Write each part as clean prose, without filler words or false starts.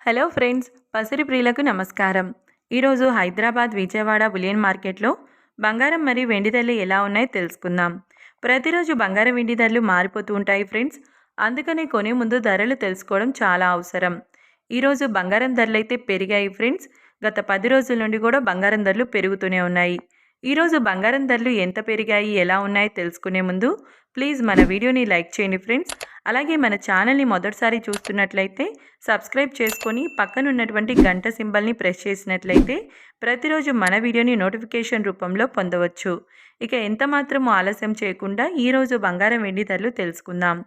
Hello friends, పసిరి ప్రియులకు నమస్కారం. ఈరోజు హైదరాబాద్ విజయవాడ బులియన్ మార్కెట్లో బంగారం మరియు వెండి ధరలు ఎలా ఉన్నాయో తెలుసుకుందాం. ప్రతిరోజు బంగారం వెండి ధరలు మారిపోతూ ఉంటాయి ఫ్రెండ్స్. అందుకనే కొనే ముందు ధరలు తెలుసుకోవడం చాలా అవసరం. ఈరోజు బంగారం ధరలు అయితే పెరిగాయి ఫ్రెండ్స్. గత 10 రోజుల నుండి కూడా బంగారం ధరలు పెరుగుతూనే ఉన్నాయి. ఈరోజు బంగారం ధరలు ఎంత పెరిగాయి, ఎలా ఉన్నాయో తెలుసుకునే ముందు ప్లీజ్ మన వీడియోని లైక్ చేయండి ఫ్రెండ్స్. అలాగే మన ఛానల్ని మొదటిసారి చూస్తున్నట్లయితే సబ్స్క్రైబ్ చేసుకొని పక్కనున్నటువంటి గంట సింబల్ని ప్రెస్ చేసినట్లయితే ప్రతిరోజు మన వీడియోని నోటిఫికేషన్ రూపంలో పొందవచ్చు. ఇక ఎంత మాత్రం ఆలస్యం చేయకుండా ఈరోజు బంగారం వెండి ధరలు తెలుసుకుందాం.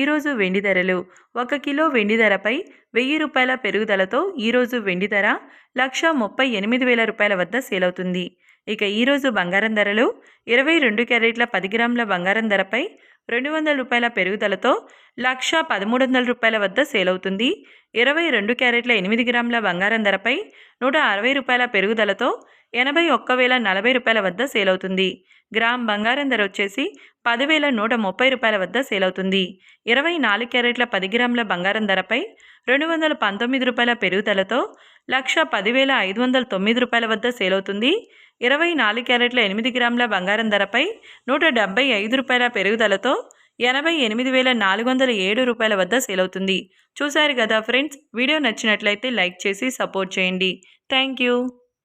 ఈరోజు వెండి ధరలు 1 కిలో వెండి ధరపై 1000 రూపాయల పెరుగుదలతో ఈరోజు వెండి ధర 1,38,000 రూపాయల వద్ద సేల్ అవుతుంది. ఇక ఈరోజు బంగారం ధరలు 22 క్యారెట్ల 10 గ్రాముల బంగారం ధరపై 200 రూపాయల పెరుగుదలతో 1,13,000 రూపాయల వద్ద సేల్ అవుతుంది. 22 క్యారెట్ల 8 గ్రాముల బంగారం ధరపై 160 రూపాయల పెరుగుదలతో 81,040 రూపాయల వద్ద సేల్ అవుతుంది. గ్రామ్ బంగారం ధర వచ్చేసి 10,130 రూపాయల వద్ద సేల్ అవుతుంది. 24 క్యారెట్ల 10 గ్రాముల బంగారం ధరపై 219 రూపాయల పెరుగుదలతో 1,10,509 రూపాయల వద్ద సేల్ అవుతుంది. 24 క్యారెట్ల 8 గ్రాముల బంగారం ధరపై 175 రూపాయల పెరుగుదలతో 88,407 రూపాయల వద్ద సేల్ అవుతుంది. చూశారు కదా ఫ్రెండ్స్, వీడియో నచ్చినట్లయితే లైక్ చేసి సపోర్ట్ చేయండి. Thank you.